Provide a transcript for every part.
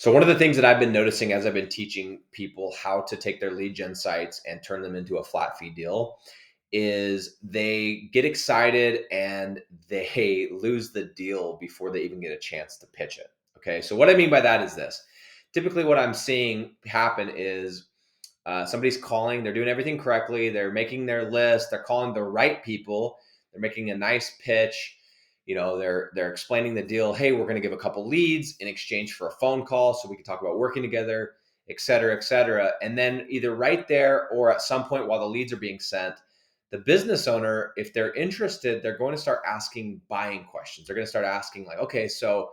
So one of the things that I've been noticing as I've been teaching people how to take their lead gen sites and turn them into a flat fee deal is they get excited and they lose the deal before they even get a chance to pitch it. Okay. So what I mean by that is this. Typically what I'm seeing happen is somebody's calling, they're doing everything correctly, they're making their list, they're calling the right people, they're making a nice pitch, they're explaining the deal. Hey, we're going to give a couple leads in exchange for a phone call so we can talk about working together, et cetera, et cetera. And then either right there or at some point while the leads are being sent, the business owner, if they're interested, they're going to start asking buying questions. They're going to start asking like, okay, so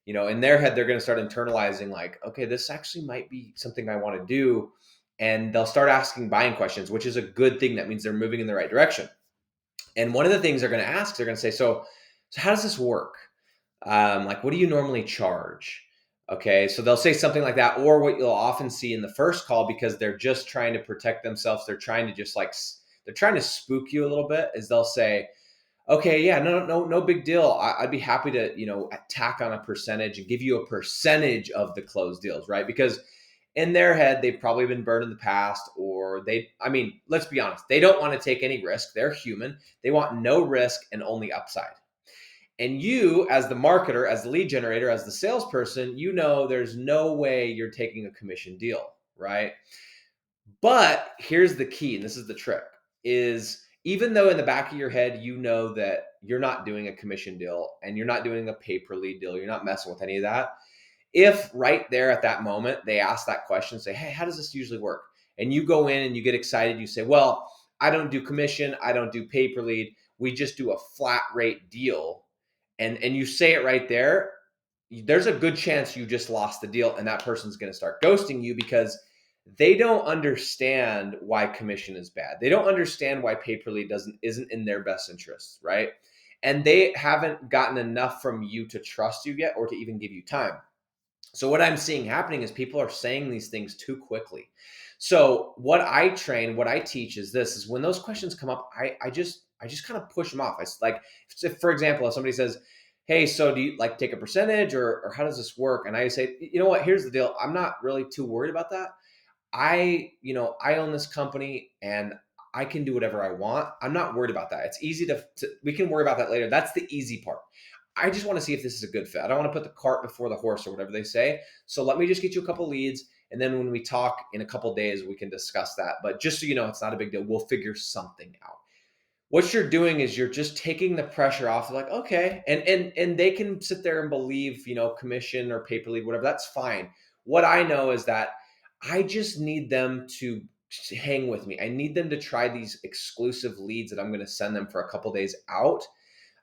in their head, they're going to start internalizing like, okay, this actually might be something I want to do. And they'll start asking buying questions, which is a good thing. That means they're moving in the right direction. And one of the things they're going to ask, they're going to say, so how does this work? Like, what do you normally charge? Okay. So they'll say something like that, or what you'll often see in the first call, because they're just trying to protect themselves. They're trying to they're trying to spook you a little bit, is they'll say, okay, yeah, no big deal. I'd be happy to, tack on a percentage and give you a percentage of the closed deals, right? Because in their head, they've probably been burned in the past, or let's be honest, they don't want to take any risk. They're human. They want no risk and only upside. And you, as the marketer, as the lead generator, as the salesperson, there's no way you're taking a commission deal, right? But here's the key, and this is the trick, is even though in the back of your head, that you're not doing a commission deal and you're not doing a pay per lead deal, you're not messing with any of that. If right there at that moment, they ask that question, say, hey, how does this usually work? And you go in and you get excited. You say, well, I don't do commission. I don't do pay per lead. We just do a flat rate deal. And you say it right there. There's a good chance you just lost the deal, and that person's going to start ghosting you because they don't understand why commission is bad. They don't understand why pay per lead isn't in their best interests, right? And they haven't gotten enough from you to trust you yet, or to even give you time. So what I'm seeing happening is people are saying these things too quickly. So what I teach is this: is when those questions come up, I just kind of push them off. It's like, if, for example, if somebody says, hey, so do you like take a percentage, or how does this work? And I say, you know what, here's the deal. I'm not really too worried about that. I own this company and I can do whatever I want. I'm not worried about that. It's easy we can worry about that later. That's the easy part. I just want to see if this is a good fit. I don't want to put the cart before the horse, or whatever they say. So let me just get you a couple leads. And then when we talk in a couple days, we can discuss that. But just so you know, it's not a big deal. We'll figure something out. What you're doing is you're just taking the pressure off. Like, okay. And they can sit there and believe, commission or pay per lead, whatever. That's fine. What I know is that I just need them to hang with me. I need them to try these exclusive leads that I'm going to send them for a couple days out.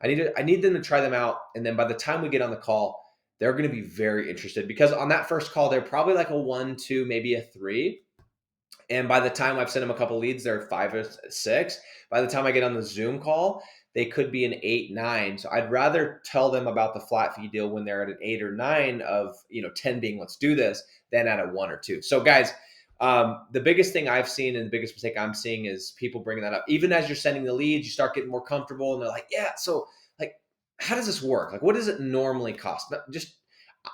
I need them to try them out. And then by the time we get on the call, they're going to be very interested, because on that first call, they're probably like a 1, 2, maybe a 3. And by the time I've sent them a couple leads, they're 5 or 6. By the time I get on the Zoom call, they could be an 8, 9. So I'd rather tell them about the flat fee deal when they're at an 8 or 9 of, 10 being let's do this, than at a 1 or 2. So guys, the biggest thing I've seen, and the biggest mistake I'm seeing, is people bringing that up. Even as you're sending the leads, you start getting more comfortable, and they're like, yeah, so like, how does this work? Like, what does it normally cost?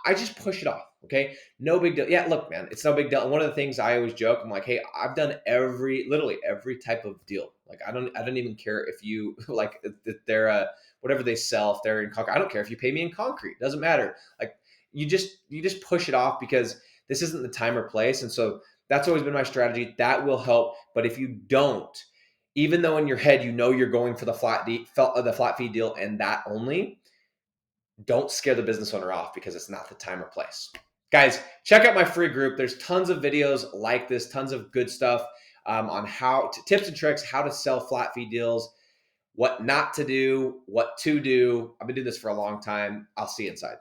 I just push it off. Okay. No big deal. Yeah. Look, man, it's no big deal. And one of the things I always joke, I'm like, hey, I've done literally every type of deal. Like, I don't even care if you like, if they're whatever they sell, if they're in concrete. I don't care if you pay me in concrete. It doesn't matter. Like, you just push it off, because this isn't the time or place. And so that's always been my strategy. That will help. But if you don't, even though in your head, you're going for the flat fee deal and that only, don't scare the business owner off, because it's not the time or place. Guys, check out my free group. There's tons of videos like this, tons of good stuff on tips and tricks, how to sell flat fee deals, what not to do, what to do. I've been doing this for a long time. I'll see you inside.